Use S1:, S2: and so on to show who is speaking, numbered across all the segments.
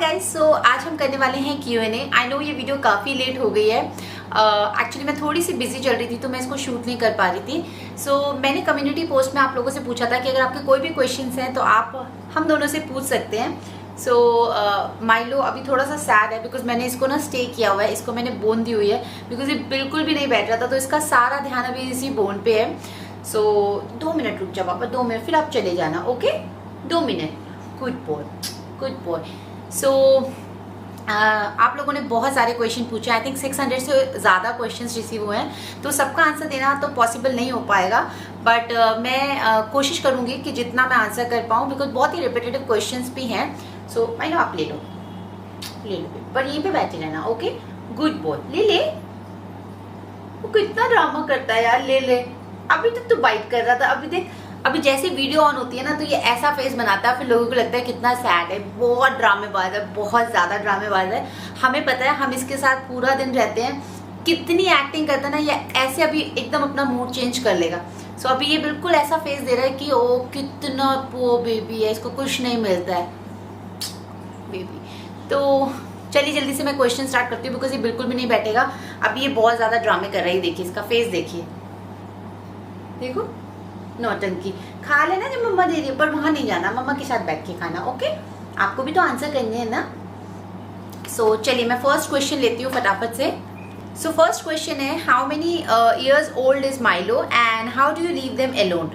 S1: Guys, सो आज हम करने वाले हैं Q&A। आई नो ये वीडियो काफ़ी लेट हो गई है। एक्चुअली मैं थोड़ी सी बिजी चल रही थी तो मैं इसको शूट नहीं कर पा रही थी। सो मैंने कम्युनिटी पोस्ट में आप लोगों से पूछा था कि अगर आपके कोई भी क्वेश्चंस हैं तो आप हम दोनों से पूछ सकते हैं। सो माइलो अभी थोड़ा सा सैड है बिकॉज मैंने इसको ना स्टे किया हुआ है, इसको मैंने बोन दी हुई है बिकॉज ये बिल्कुल भी नहीं बैठ रहा था, तो इसका सारा ध्यान अभी इसी बोन पे है। सो 2 मिनट रुक जाओ पापा, 2 मिनट, फिर आप चले जाना। ओके 2 मिनट। Good boy, good boy. So आप लोगों ने बहुत सारे क्वेश्चन पूछे। आई थिंक 600 से ज़्यादा क्वेश्चंस रिसीव हुए हैं, तो सबका आंसर देना तो पॉसिबल नहीं हो पाएगा, बट मैं कोशिश करूंगी कि जितना मैं आंसर कर पाऊँ बिकॉज बहुत ही रिपीटेटिव क्वेश्चंस भी हैं। सो मैं आप ले लो पर यहीं पे बैठे रहना। ओके गुड बॉय, ले ले। वो कितना ड्रामा करता है यार, ले ले। अभी तक तो बाइट कर रहा था, अभी देख, अभी जैसे वीडियो ऑन होती है ना तो ये ऐसा फेस बनाता है, फिर लोगों को लगता है कितना सैड है। बहुत ड्रामेबाज है, बहुत ज़्यादा ड्रामेबाज है। हमें पता है, हम इसके साथ पूरा दिन रहते हैं, कितनी एक्टिंग करता है ना, ये ऐसे अभी एकदम अपना मूड चेंज कर लेगा। सो अभी ये बिल्कुल ऐसा फेस दे रहा है कि ओ कितना पो बेबी है, इसको कुछ नहीं मिलता है बेबी। तो चलिए जल्दी से मैं क्वेश्चन स्टार्ट करती हूँ बिकॉज ये बिल्कुल भी नहीं बैठेगा। अभी ये बहुत ज़्यादा ड्रामे कर रही है, देखिए इसका फेस देखिए, देखो नौटंकी। खा लेना जब मम्मा दे रही है, पर वहां नहीं जाना, मम्मा के साथ बैठ के खाना। ओके आपको भी तो आंसर करने हैं ना। सो चलिए मैं फर्स्ट क्वेश्चन लेती हूँ फटाफट से। सो फर्स्ट क्वेश्चन है, how many years old is Milo and how do you leave them alone.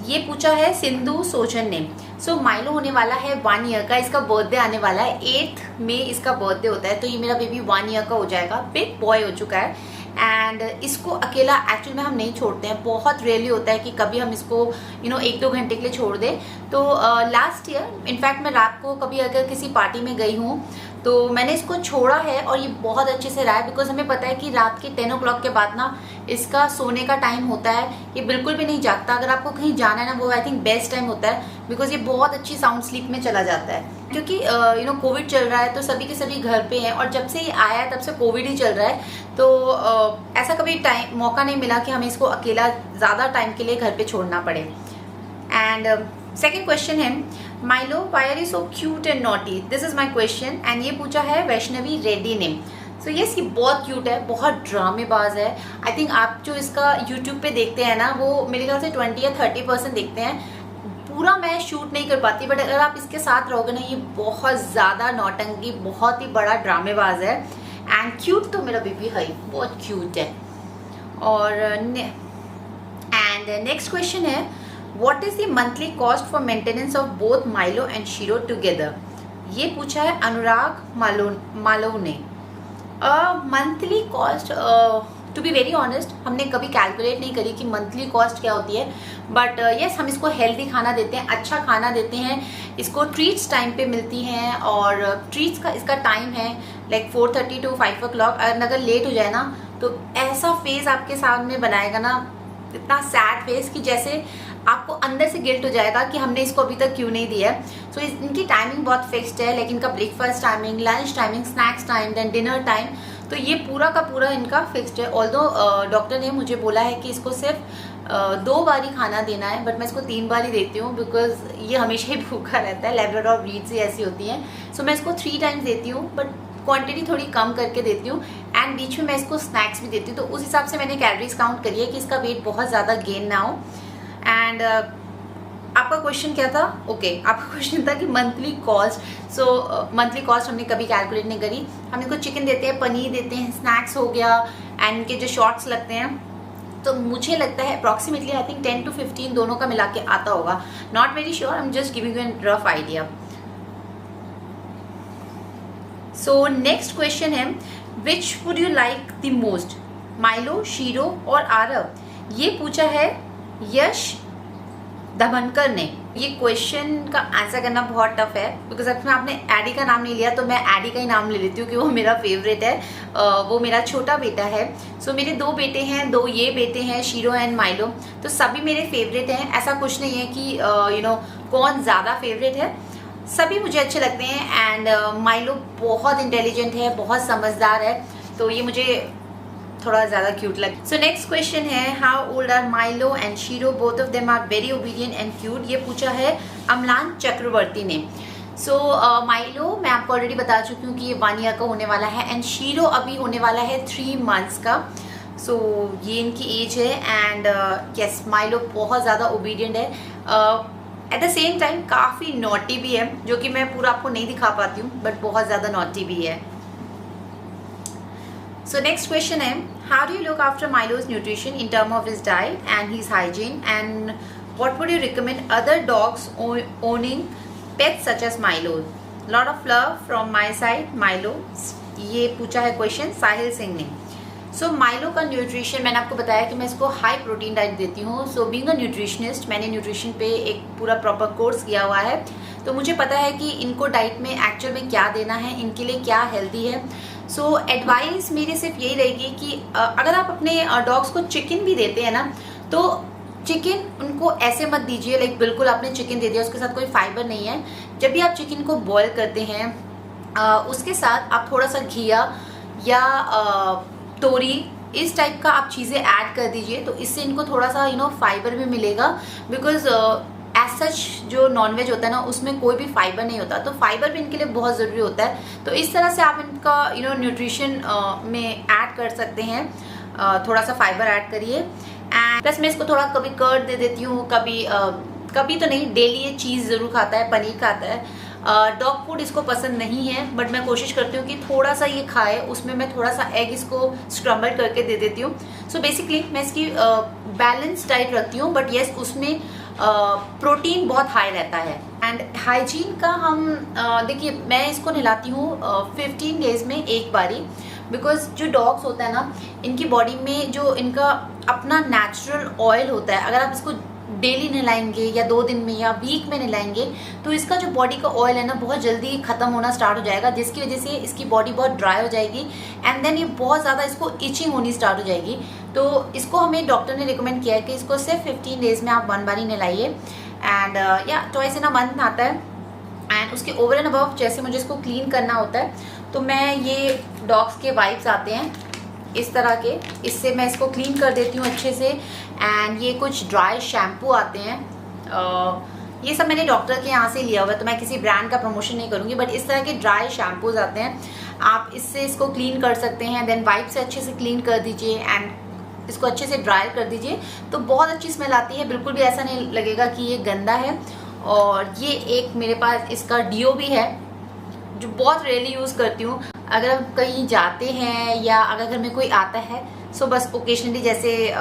S1: ये पूछा है सिंधु सोचन ने। सो माइलो होने वाला है 1 ईयर का, इसका बर्थडे आने वाला है 8 मई इसका बर्थडे होता है, तो ये मेरा बेबी 1 ईयर का हो जाएगा, बिग बॉय हो चुका है। एंड इसको अकेला एक्चुअली में हम नहीं छोड़ते हैं, बहुत रेयरली होता है कि कभी हम इसको 1-2 घंटे के लिए छोड़ दें। तो लास्ट ईयर इनफैक्ट मैं रात को कभी अगर किसी पार्टी में गई हूँ तो मैंने इसको छोड़ा है और ये बहुत अच्छे से रहा है बिकॉज हमें पता है कि रात के 10 o'clock के बाद ना इसका सोने का टाइम होता है, ये बिल्कुल भी नहीं जागता। अगर आपको कहीं जाना है ना, वो आई थिंक बेस्ट टाइम होता है बिकॉज ये बहुत अच्छी साउंड स्लीप में चला जाता है। क्योंकि कोविड चल रहा है तो सभी के सभी घर पे हैं, और जब से ये आया है तब से कोविड ही चल रहा है, तो ऐसा कभी टाइम मौका नहीं मिला कि हमें इसको अकेला ज़्यादा टाइम के लिए घर पे छोड़ना पड़े। एंड सेकेंड क्वेश्चन है, Milo why are you so cute and naughty, this is my question. And ये पूछा है वैष्णवी रेड्डी ने। सो यस, ये बहुत क्यूट है, बहुत ड्रामेबाज है। आई थिंक आप जो इसका यूट्यूब पे देखते हैं ना, वो मेरे ख्याल से 20 या 30% देखते हैं। पूरा मैं शूट नहीं कर पाती, बट अगर आप इसके साथ रहोगे ना, ये बहुत ज़्यादा नौटंकी, बहुत ही बड़ा ड्रामेबाज है। एंड क्यूट तो मेरा बेबी है, बहुत क्यूट है। और एंड नेक्स्ट क्वेश्चन है, what is the monthly cost for maintenance of both Milo and Shiro together. ये पूछा है अनुराग मालव ने। Monthly cost, to be very honest, हमने कभी कैलकुलेट नहीं करी कि मंथली कॉस्ट क्या होती है, बट यस हम इसको हेल्दी खाना देते हैं, अच्छा खाना देते हैं, इसको ट्रीट्स टाइम पे मिलती हैं, और ट्रीट्स का इसका टाइम है लाइक 4:30 to 5 o'clock। अगर लेट हो जाए ना तो ऐसा फेस आपके सामने बनाएगा ना, इतना सैड फेस कि जैसे आपको अंदर से गिल्ट हो जाएगा कि हमने इसको अभी तक क्यों नहीं दिया है। सो इनकी टाइमिंग बहुत फिक्स्ड है, लेकिन इनका breakfast timing, lunch timing, snacks time, then dinner time, तो ये पूरा का पूरा इनका फिक्स्ड है। ऑल्दो डॉक्टर ने मुझे बोला है कि इसको सिर्फ 2 बार ही खाना देना है, बट मैं इसको 3 बार ही देती हूँ बिकॉज ये हमेशा ही भूखा रहता है। लैब्राडोर ब्रीड्स ही ऐसी होती हैं। सो मैं इसको 3 टाइम्स देती हूँ, बट क्वांटिटी थोड़ी कम करके देती हूँ, एंड बीच में मैं इसको स्नैक्स भी देती हूँ। तो उस हिसाब से मैंने कैलोरीज काउंट करी है कि इसका वेट बहुत ज़्यादा गेन ना हो। एंड आपका क्वेश्चन क्या था? ओके आपका क्वेश्चन था कि मंथली कॉस्ट। सो मंथली कॉस्ट हमने कभी कैलकुलेट नहीं करी। हम इनको चिकन देते हैं, पनीर देते हैं, स्नैक्स हो गया, एंड इनके जो शॉर्ट्स लगते हैं, तो मुझे लगता है अप्रॉक्सीमेटली आई थिंक 10 to 15 दोनों का मिला के आता होगा। Not very sure, I am just giving you an rough idea. So next question है, which would you like the most, Milo, Shero और आरव। ये पूछा है यश दमनकर ने। ये क्वेश्चन का आंसर करना बहुत टफ है बिकॉज अब आपने एडी का नाम नहीं लिया, तो मैं एडी का ही नाम ले लेती हूँ कि वो मेरा फेवरेट है। वो मेरा छोटा बेटा है। सो मेरे 2 बेटे हैं, 2 ये बेटे हैं, शीरो एंड माइलो, तो सभी मेरे फेवरेट हैं। ऐसा कुछ नहीं है कि कौन ज़्यादा फेवरेट है, सभी मुझे अच्छे लगते हैं। एंड माइलो बहुत इंटेलिजेंट है, बहुत समझदार है, तो ये मुझे थोड़ा ज़्यादा क्यूट लगे। सो नेक्स्ट क्वेश्चन है, how old are Milo and Shiro, both of them are very obedient and cute. ये पूछा है अमलान चक्रवर्ती ने। सो माइलो, मैं आपको आपको ऑलरेडी बता चुकी हूँ कि ये 1 ईयर का होने वाला है एंड शीरो अभी होने वाला है 3 मंथ्स का। सो ये इनकी एज है एंड यस माइलो बहुत ज़्यादा ओबीडियंट है, एट द सेम टाइम काफ़ी नॉटी भी है, जो कि मैं पूरा आपको नहीं दिखा पाती हूँ बट बहुत ज़्यादा नॉटी भी है। So next question है, how do you look after Milo's nutrition in terms of his diet and his hygiene, and what would you recommend other dogs owning pets such as Milo? Lot of love from my side, Milo। ये पूछा है question साहिल सिंह ने। सो Milo का nutrition मैंने आपको बताया कि मैं इसको हाई प्रोटीन डाइट देती हूँ। सो बीइंग अ न्यूट्रिशनिस्ट मैंने न्यूट्रिशन पे एक पूरा प्रॉपर कोर्स किया हुआ है, तो मुझे पता है कि इनको डाइट में एक्चुअल में क्या देना है, इनके लिए क्या हेल्दी है। सो एडवाइस मेरी सिर्फ यही रहेगी कि अगर आप अपने डॉग्स को चिकन भी देते हैं ना, तो चिकन उनको ऐसे मत दीजिए लाइक बिल्कुल आपने चिकन दे दिया, उसके साथ कोई फाइबर नहीं है। जब भी आप चिकन को बॉयल करते हैं उसके साथ आप थोड़ा सा घिया या तोरी इस टाइप का आप चीज़ें ऐड कर दीजिए, तो इससे इनको थोड़ा सा फाइबर भी मिलेगा। बिकॉज एज सच जो नॉनवेज होता है ना उसमें कोई भी फाइबर नहीं होता, तो फाइबर भी इनके लिए बहुत ज़रूरी होता है। तो इस तरह से आप इनका न्यूट्रिशन में ऐड कर सकते हैं, थोड़ा सा फाइबर ऐड करिए। एंड प्लस मैं इसको थोड़ा कभी कर्ड दे देती हूँ, कभी तो नहीं, डेली ये चीज़ ज़रूर खाता है, पनीर खाता है। डॉग फूड इसको पसंद नहीं है बट मैं कोशिश करती हूँ कि थोड़ा सा ये खाए, उसमें मैं थोड़ा सा एग इसको स्क्रम्बल करके दे देती हूँ। सो बेसिकली मैं इसकी बैलेंस डाइट रखती हूँ, बट येस उसमें प्रोटीन बहुत हाई रहता है। एंड हाइजीन का हम देखिए मैं इसको नहलाती हूँ 15 डेज में एक बारी, बिकॉज जो डॉग्स होता है ना इनकी बॉडी में जो इनका अपना नेचुरल ऑयल होता है, अगर आप इसको डेली नहलाएंगे या 2 दिन में या वीक में नहलाएंगे तो इसका जो बॉडी का ऑयल है ना बहुत जल्दी ख़त्म होना स्टार्ट हो जाएगा, जिसकी वजह से इसकी बॉडी बहुत ड्राई हो जाएगी एंड देन ये बहुत ज़्यादा इसको इचिंग होनी स्टार्ट हो जाएगी। तो इसको हमें डॉक्टर ने रिकमेंड किया है कि इसको सिर्फ 15 डेज़ में आप 1 बारी नहलाइए एंड या ट्वाइस इन अ मंथ आता है। एंड उसके ओवर एंड अबव जैसे मुझे इसको क्लीन करना होता है तो मैं ये डॉग्स के वाइप्स आते हैं इस तरह के, इससे मैं इसको क्लीन कर देती हूँ अच्छे से। एंड ये कुछ ड्राई शैम्पू आते हैं, ये सब मैंने डॉक्टर के यहाँ से लिया हुआ है, तो मैं किसी ब्रांड का प्रमोशन नहीं करूँगी, बट इस तरह के ड्राई शैम्पूज आते हैं, आप इससे इसको क्लीन कर सकते हैं। देन वाइप से अच्छे से क्लीन कर दीजिए एंड इसको अच्छे से ड्राई कर दीजिए, तो बहुत अच्छी स्मेल आती है, बिल्कुल भी ऐसा नहीं लगेगा कि ये गंदा है। और ये एक मेरे पास इसका डीओ भी है जो बहुत रेयरली यूज़ करती हूँ, अगर हम कहीं जाते हैं या अगर घर में कोई आता है सो बस ओकेजनली, जैसे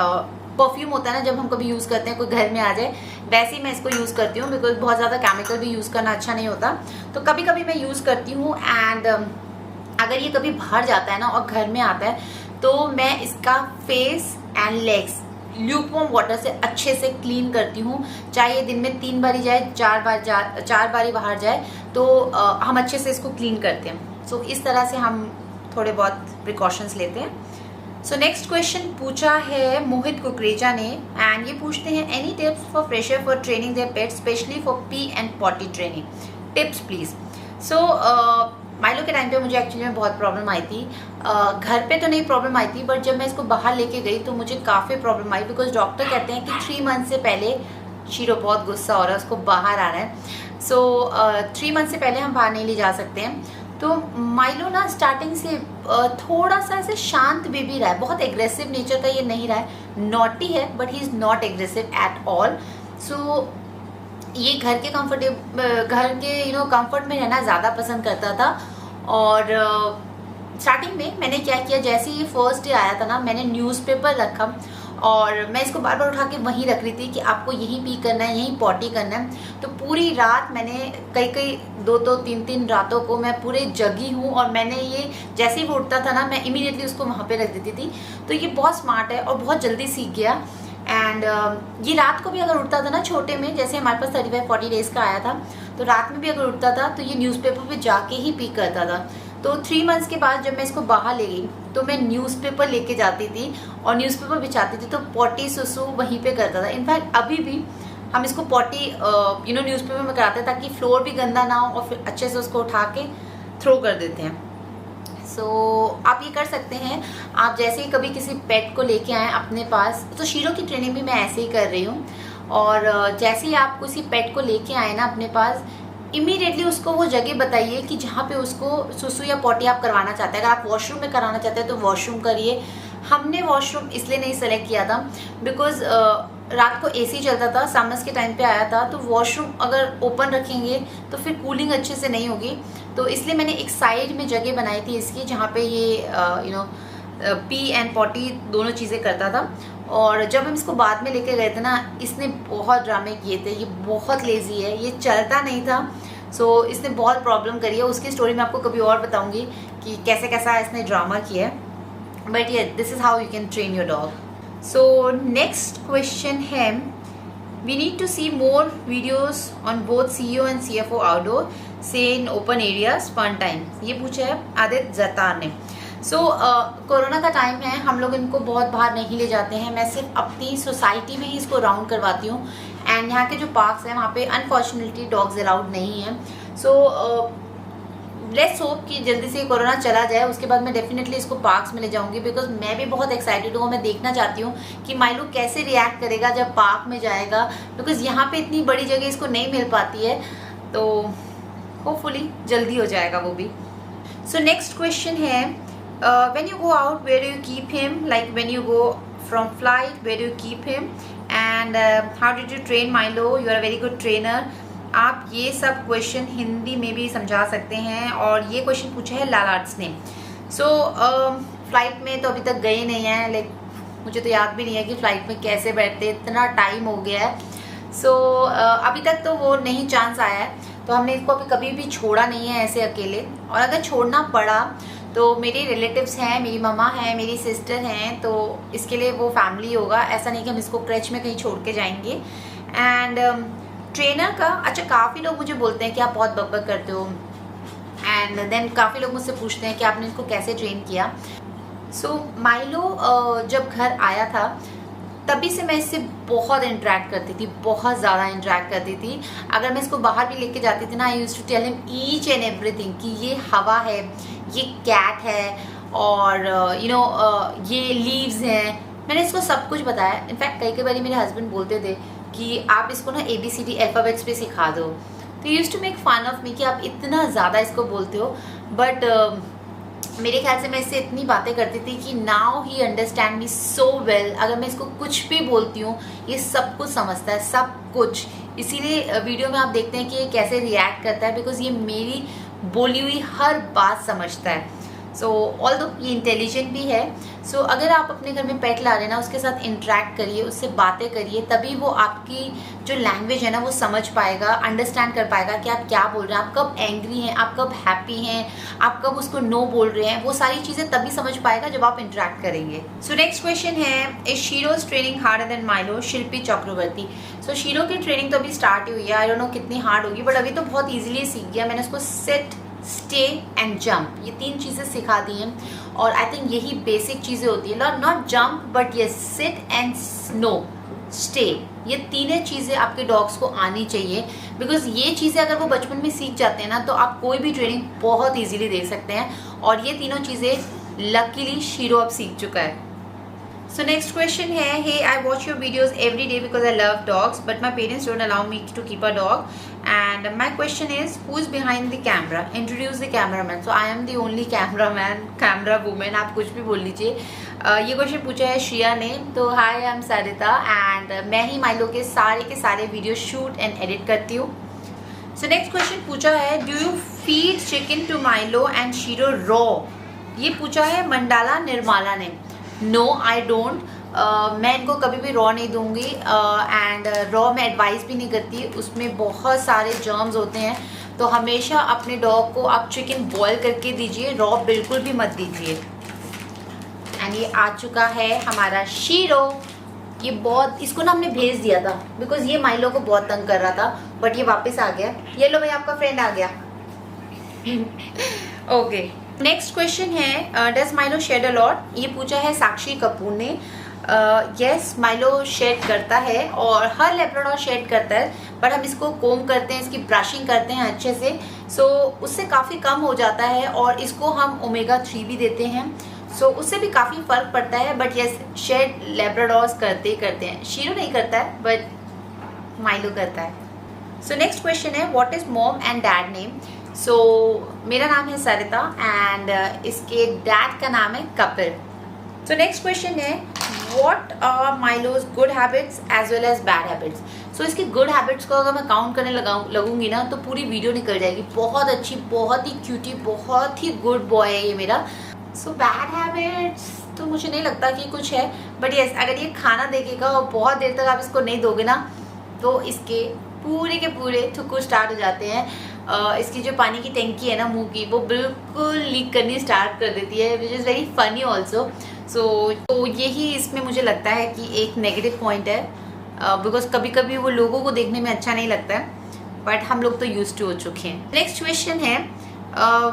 S1: परफ्यूम होता है ना जब हम कभी यूज़ करते हैं कोई घर में आ जाए, वैसे ही मैं इसको यूज़ करती हूँ, बिकॉज बहुत ज़्यादा केमिकल भी यूज़ करना अच्छा नहीं होता, तो कभी कभी मैं यूज़ करती हूँ। एंड अगर ये कभी बाहर जाता है ना और घर में आता है तो मैं इसका face and legs lukewarm water से अच्छे से क्लीन करती हूँ, चाहे ये दिन में 3 बारी जाए 4 बारी बाहर जाए, तो हम अच्छे से इसको क्लीन करते हैं। सो इस तरह से हम थोड़े बहुत प्रिकॉशंस लेते हैं। सो नेक्स्ट क्वेश्चन पूछा है मोहित कुकरेजा ने एंड ये पूछते हैं any tips for fresher for training their pets specially for pee and potty training, tips please. So Milo के टाइम पे मुझे एक्चुअली में बहुत प्रॉब्लम आई थी, घर पे तो नहीं प्रॉब्लम आई थी, बट जब मैं इसको बाहर लेके गई तो मुझे काफ़ी प्रॉब्लम आई, बिकॉज डॉक्टर कहते हैं कि 3 मंथ से पहले, शीरो बहुत गुस्सा हो रहा है, उसको बाहर आ रहा है, सो 3 मंथ से पहले हम बाहर नहीं ले जा सकते हैं। तो माइलो ना स्टार्टिंग से थोड़ा सा ऐसे शांत बेबी रहा है, बहुत एग्रेसिव नेचर का ये नहीं रहा है, नॉटी है but he is not aggressive at all. So ये घर के कंफर्ट में रहना ज़्यादा पसंद करता था। और स्टार्टिंग में मैंने क्या किया, जैसे ये फर्स्ट डे आया था ना मैंने न्यूज़पेपर रखा और मैं इसको बार बार उठा के वहीं रख रही थी कि आपको यहीं पी करना है, यहीं पॉटी करना है। तो पूरी रात मैंने कई 2-3 रातों को मैं पूरे जगी हूँ, और मैंने ये जैसे ही वो उठता था ना मैं इमीडिएटली उसको वहाँ पे रख देती थी। तो ये बहुत स्मार्ट है और बहुत जल्दी सीख गया। एंड ये रात को भी अगर उठता था ना छोटे में, जैसे हमारे पास 35-40 डेज़ का आया था, तो रात में भी अगर उठता था तो ये न्यूज़पेपर पे जाके ही पी करता था। तो 3 मंथ्स के बाद जब मैं इसको बाहर ले गई तो मैं न्यूज़पेपर लेके जाती थी और न्यूज़पेपर बिछाती थी, तो पॉटी सुसु वहीं पे करता था। इनफैक्ट अभी भी हम इसको पॉटी न्यूज़पेपर में कराते हैं ताकि फ्लोर भी गंदा ना हो, और फिर अच्छे से उसको उठा के थ्रो कर देते हैं। सो आप ये कर सकते हैं, आप जैसे ही कभी किसी पेट को लेके आएँ अपने पास, तो शीरो की ट्रेनिंग भी मैं ऐसे ही कर रही हूँ, और जैसे ही आप किसी पेट को लेके आए ना अपने पास, इमीडिएटली उसको वो जगह बताइए कि जहाँ पे उसको सुसु या पॉटी आप करवाना चाहते हैं। अगर आप वॉशरूम में कराना चाहते हैं तो वॉशरूम करिए। हमने वॉशरूम इसलिए नहीं सेलेक्ट किया था बिकॉज रात को एसी चलता था, समर्स के टाइम पे आया था, तो वॉशरूम अगर ओपन रखेंगे तो फिर कूलिंग अच्छे से नहीं होगी। तो इसलिए मैंने एक साइड में जगह बनाई थी इसकी, जहाँ पे ये पी एंड पॉटी दोनों चीज़ें करता था। और जब हम इसको बाद में लेके गए थे ना, इसने बहुत ड्रामे किए थे। ये बहुत लेजी है, ये चलता नहीं था। सो इसने बहुत प्रॉब्लम करी है। उसकी स्टोरी मैं आपको कभी और बताऊंगी कि कैसे कैसा इसने ड्रामा किया है। बट ये this is how you can train your dog. So next question है, we need to see more videos on both CEO and CFO outdoor से in open areas fun time. ये पूछा है आदित्य जतार ने। कोरोना का टाइम है, हम लोग इनको बहुत बाहर नहीं ले जाते हैं। मैं सिर्फ अपनी सोसाइटी में ही इसको राउंड करवाती हूँ। एंड यहाँ के जो पार्क्स हैं वहाँ पे अनफॉर्चुनेटली डॉग्स अलाउड नहीं है। लेट्स होप कि जल्दी से कोरोना चला जाए, उसके बाद मैं डेफिनेटली इसको पार्क्स में ले जाऊँगी। बिकॉज मैं भी बहुत एक्साइटेड हूँ, मैं देखना चाहती हूँ कि माइलो कैसे रिएक्ट करेगा जब पार्क में जाएगा। बिकॉज यहाँ पे इतनी बड़ी जगह इसको नहीं मिल पाती है, तो होपफुली जल्दी हो जाएगा वो भी। सो नेक्स्ट क्वेश्चन है, when you go out, where do you keep him? Like when you go from flight, where do you keep him? And how did you train Milo? You are a very good trainer. आप ये सब question Hindi में भी समझा सकते हैं। और ये क्वेश्चन पूछा है लालार्ट्स ने। फ्लाइट में तो अभी तक गए नहीं हैं, लाइक मुझे तो याद भी नहीं है कि फ़्लाइट में कैसे बैठते, इतना टाइम हो गया है। अभी तक तो वो नहीं चांस आया है, तो हमने इसको अभी कभी भी छोड़ा नहीं है ऐसे अकेले। और अगर छोड़ना पड़ा तो मेरे रिलेटिव्स हैं, मेरी मम्मा है, मेरी सिस्टर हैं, तो इसके लिए वो फैमिली होगा। ऐसा नहीं कि हम इसको क्रच में कहीं छोड़ के जाएंगे। एंड ट्रेनर का, अच्छा काफ़ी लोग मुझे बोलते हैं कि आप बहुत बकबक करते हो। एंड देन काफ़ी लोग मुझसे पूछते हैं कि आपने इसको कैसे ट्रेन किया। माइलो जब घर आया था तभी से मैं इससे बहुत इंटरेक्ट करती थी, बहुत ज़्यादा इंटरेक्ट करती थी। अगर मैं इसको बाहर भी लेके जाती थी ना, I used to tell him each and everything कि ये हवा है, ये कैट है, और ये लीव्स हैं। मैंने इसको सब कुछ बताया। इनफैक्ट कई बार मेरे हस्बैंड बोलते थे कि आप इसको ना ABCD अल्फ़ाबेट्स पे सिखा दो। तो used to make fun of me कि आप इतना ज़्यादा इसको बोलते हो। बट मेरे ख्याल से मैं इससे इतनी बातें करती थी कि now he understand me so well. अगर मैं इसको कुछ भी बोलती हूँ ये सब कुछ समझता है, सब कुछ। इसीलिए वीडियो में आप देखते हैं कि ये कैसे रिएक्ट करता है, बिकॉज ये मेरी बोली हुई हर बात समझता है। ऑल्दो ये इंटेलिजेंट भी है। अगर आप अपने घर में पेट ला रहे हैं ना, उसके साथ इंटरेक्ट करिए, उससे बातें करिए, तभी वो आपकी जो लैंग्वेज है ना वो समझ पाएगा, अंडरस्टैंड कर पाएगा कि आप क्या बोल रहे हैं, आप कब एंग्री हैं, आप कब हैप्पी हैं, आप कब उसको नो बोल रहे हैं। वो सारी चीज़ें तभी समझ पाएगा जब आप इंटरेक्ट करेंगे। नेक्स्ट क्वेश्चन है, is Shero's training harder than Milo? Shilpi Chakraborty. Shero की ट्रेनिंग तो अभी स्टार्ट हुई है, आई डोंट नो कितनी हार्ड होगी, बट अभी तो बहुत ईजिली सीख गया। मैंने उसको सेट, स्टे एंड जंप, ये 3 चीज़ें सिखा दी हैं। और आई थिंक यही बेसिक चीज़ें होती है, नॉट जंप बट ये सिट एंड स्नो स्टे। ये 3 चीज़ें आपके डॉग्स को आनी चाहिए, बिकॉज ये चीज़ें अगर वो बचपन में सीख जाते हैं ना, तो आप कोई भी ट्रेनिंग बहुत ईजिली दे सकते हैं। और ये 3 चीज़ें लकीली शीरो अब सीख चुका है। नेक्स्ट क्वेश्चन है, hey I watch your videos every day because I love dogs but my parents don't allow me to keep a dog and my question is, who is behind the camera? Introduce the cameraman. I am the only cameraman, camera woman, आप कुछ भी बोल लीजिए। ये question पूछा है श्रिया ने। तो हाय, आई एम सरिता एंड मैं ही माइलो के सारे वीडियो शूट एंड एडिट करती हूँ। नेक्स्ट क्वेश्चन पूछा है, do you feed chicken to Milo and Shiro raw? ये पूछा है मंडाला निर्मला ने। No I don't. मैं इनको कभी भी रॉ नहीं दूंगी। एंड रॉ मैं एडवाइस भी नहीं करती, उसमें बहुत सारे जर्म्स होते हैं। तो हमेशा अपने डॉग को आप चिकन बॉईल करके दीजिए, रॉ बिल्कुल भी मत दीजिए। एंड ये आ चुका है हमारा शीरो। ये बहुत, इसको ना हमने भेज दिया था बिकॉज ये माइलो को बहुत तंग कर रहा था, बट ये वापस आ गया। ये लो भाई, आपका फ्रेंड आ गया। ओके, नेक्स्ट क्वेश्चन है, does Milo shed a lot? ये पूछा है साक्षी कपूर ने। यस, माइलो शेड करता है और हर लैब्राडोर शेड करता है, बट हम इसको कोम करते हैं, इसकी ब्रशिंग करते हैं अच्छे से। उससे काफ़ी कम हो जाता है। और इसको हम ओमेगा 3 भी देते हैं, उससे भी काफ़ी फ़र्क पड़ता है। बट यस, शेड लैब्राडोर्स करते हैं। शीरो नहीं करता है बट माइलो करता है। सो नेक्स्ट क्वेश्चन है what is mom and dad name. So मेरा नाम है सरिता एंड इसके डैड का नाम है कपिल। सो नेक्स्ट क्वेश्चन है what are Milo's good habits as well as bad habits. So इसकी गुड हैबिट्स को अगर मैं काउंट करने लगूंगी ना तो पूरी वीडियो निकल जाएगी। बहुत अच्छी, बहुत ही क्यूटी, बहुत ही गुड बॉय है ये मेरा। सो बैड हैबिट्स तो मुझे नहीं लगता कि कुछ है, बट यस अगर ये खाना देखेगा और बहुत देर तक आप इसको नहीं दोगे ना तो इसके पूरे के पूरे थुक्कू स्टार्ट हो जाते हैं। इसकी जो पानी की टैंकी है ना मुंह की, वो बिल्कुल लीक करनी स्टार्ट कर देती है, which is very funny also. तो यही इसमें मुझे लगता है कि एक नेगेटिव पॉइंट है, बिकॉज कभी कभी वो लोगों को देखने में अच्छा नहीं लगता है, बट हम लोग तो यूज टू हो चुके हैं। नेक्स्ट क्वेश्चन है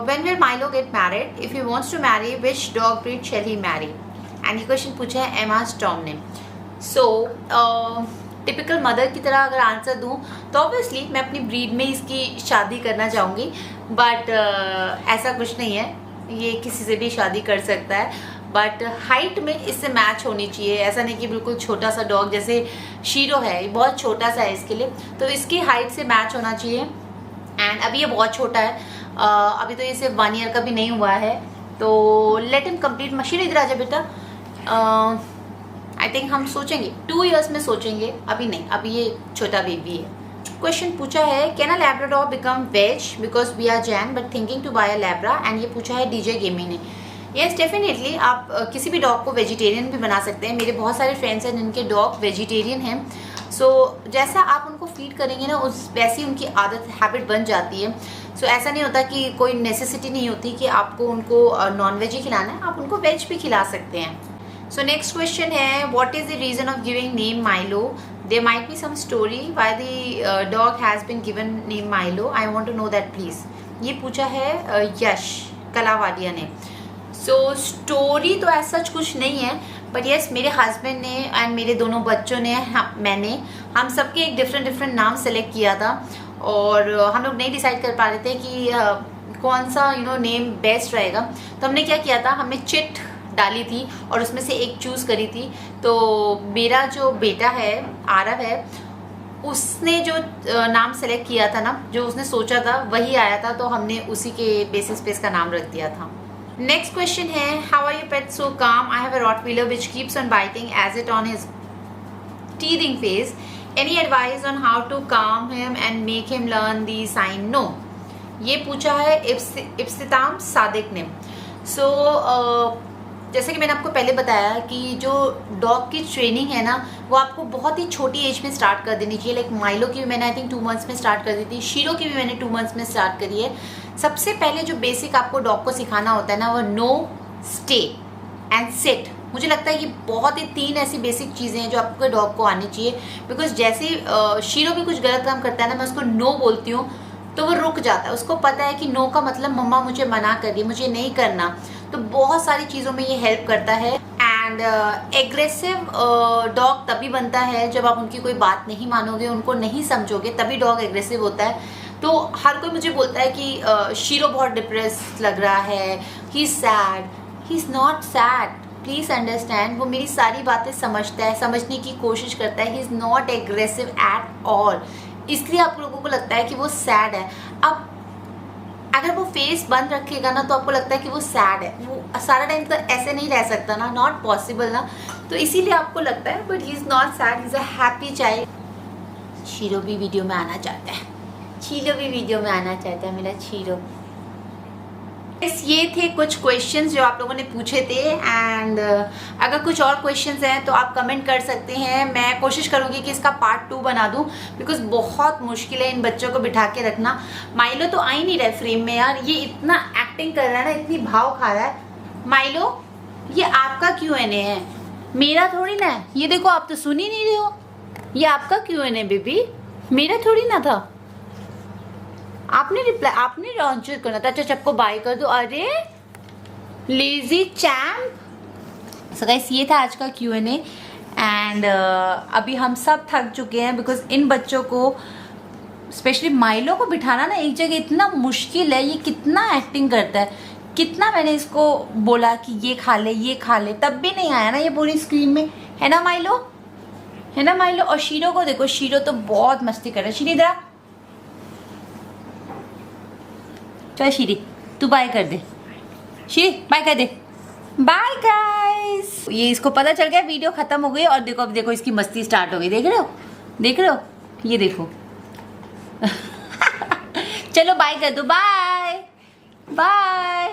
S1: when will Milo get married, if he wants to marry which dog breed shall he marry. And ये क्वेश्चन पूछा है एमा स्टॉर्म ने। सो टिपिकल मदर की तरह अगर आंसर दूं तो ऑब्वियसली मैं अपनी ब्रीड में इसकी शादी करना चाहूँगी, बट ऐसा कुछ नहीं है, ये किसी से भी शादी कर सकता है, बट हाइट में इससे मैच होनी चाहिए। ऐसा नहीं कि बिल्कुल छोटा सा डॉग, जैसे शीरो है ये बहुत छोटा सा है इसके लिए, तो इसकी हाइट से मैच होना चाहिए। एंड अभी ये बहुत छोटा है, अभी तो ये सिर्फ 1 ईयर का भी नहीं हुआ है, तो लेट हिम कंप्लीट। मशीन इधर आजा बेटा। आई थिंक हम सोचेंगे 2 इयर्स में सोचेंगे, अभी नहीं, अभी ये छोटा बेबी है। क्वेश्चन पूछा है can a Labrador become veg because we are Jain but thinking to buy a Labra. And ये पूछा है डीजे गेमिंग ने। यस डेफिनेटली आप किसी भी डॉग को वेजिटेरियन भी बना सकते हैं। मेरे बहुत सारे फ्रेंड्स हैं जिनके डॉग वेजिटेरियन हैं। सो जैसा आप उनको फीड करेंगे ना वैसी उनकी आदत हैबिट बन जाती है। सो ऐसा नहीं होता कि कोई नेसेसिटी नहीं होती कि आपको उनको नॉन वेज ही खिलाना है, आप उनको वेज भी खिला सकते हैं। सो नेक्स्ट क्वेश्चन है what is the reason of giving name Milo, there might be some story why the dog has been given name Milo, I want to know that please. ये पूछा है यश कलावाडिया ने। So story तो ऐसा कुछ नहीं है, बट यस मेरे हस्बैंड ने एंड मेरे दोनों बच्चों ने हम सबके एक डिफरेंट नाम सेलेक्ट किया था, और हम लोग नहीं डिसाइड कर पा रहे थे कि कौन सा नेम बेस्ट रहेगा। तो हमने क्या किया था, हमने चिट डाली थी और उसमें से एक चूज़ करी थी। तो मेरा जो बेटा है आरव है, उसने जो नाम सेलेक्ट किया था ना, जो उसने सोचा था वही आया था, तो हमने उसी के बेसिस पे इसका नाम रख दिया था। नेक्स्ट क्वेश्चन है how are you pet so calm, I have a rottweiler which keeps on biting as it on his teething phase, any advice on how to calm him and make him learn the sign no। ये पूछा है इब्तिसाम सादिक ने। सो जैसे कि मैंने आपको पहले बताया कि जो डॉग की ट्रेनिंग है ना वो आपको बहुत ही छोटी एज में स्टार्ट कर देनी चाहिए। लाइक माइलो की भी मैंने आई थिंक 2 मंथ्स में स्टार्ट कर दी थी, शीरो की भी मैंने 2 मंथ्स में स्टार्ट करी है। सबसे पहले जो बेसिक आपको डॉग को सिखाना होता है ना वो नो, स्टे एंड सिट। मुझे लगता है ये बहुत ही 3 ऐसी बेसिक चीज़ें हैं जो आपके डॉग को आनी चाहिए। बिकॉज जैसे शीरो भी कुछ गलत काम करता है ना, मैं उसको नो बोलती हूँ तो वो रुक जाता है। उसको पता है कि नो का मतलब मम्मा मुझे मना कर रही है, मुझे नहीं करना। तो बहुत सारी चीज़ों में ये हेल्प करता है। एंड एग्रेसिव डॉग तभी बनता है जब आप उनकी कोई बात नहीं मानोगे, उनको नहीं समझोगे, तभी डॉग एग्रेसिव होता है। तो हर कोई मुझे बोलता है कि शीरो बहुत डिप्रेस लग रहा है, he is sad. He is not sad, please understand. वो मेरी सारी बातें समझता है, समझने की कोशिश करता है। ही is not aggressive at all. इसलिए आप लोगों को लगता है कि वो सैड है। अब अगर वो फेस बंद रखेगा ना तो आपको लगता है कि वो सैड है। वो सारा टाइम तो ऐसे नहीं रह सकता ना, नॉट पॉसिबल ना। तो इसीलिए आपको लगता है, but he is not sad, he is a happy child. Shero भी वीडियो में आना चाहता है, शीरो भी वीडियो में आना चाहता है मेरा शीरो। ये थे कुछ क्वेश्चंस जो आप लोगों ने पूछे थे। एंड अगर कुछ और क्वेश्चंस हैं तो आप कमेंट कर सकते हैं। मैं कोशिश करूंगी कि इसका पार्ट 2 बना दूं, बिकॉज बहुत मुश्किल है इन बच्चों को बिठा के रखना। माइलो तो आ ही नहीं रहा फ्रेम में यार, ये इतना एक्टिंग कर रहा है ना, इतनी भाव खा रहा है। माइलो ये आपका Q&A है, मेरा थोड़ी ना है। ये देखो आप तो सुन ही नहीं रहे हो, ये आपका Q&A बेबी, मेरा थोड़ी ना था। आपने रिप्लाई, आपने आंसर करना था। अच्छा सबको बाय कर दो। अरे लेजी चैम्प। सो गाइस ये था आज का Q&A। एंड अभी हम सब थक चुके हैं, बिकॉज इन बच्चों को स्पेशली माइलो को बिठाना ना एक जगह इतना मुश्किल है। ये कितना एक्टिंग करता है, कितना मैंने इसको बोला कि ये खा ले ये खा ले, तब भी नहीं आया ना ये पूरी स्क्रीन में, है ना माइलो, है ना माइलो। और शीरो को देखो, शीरो तो बहुत मस्ती कर रहा है। शीरो इधर चल शीरी तू बाय कर दे, शीरी बाय कर दे। बाय गाइस, ये इसको पता चल गया वीडियो खत्म हो गई और देखो अब देखो इसकी मस्ती स्टार्ट हो गई, देख रहे हो, देख रहे हो, ये देखो। चलो बाय कर दो, बाय बाय।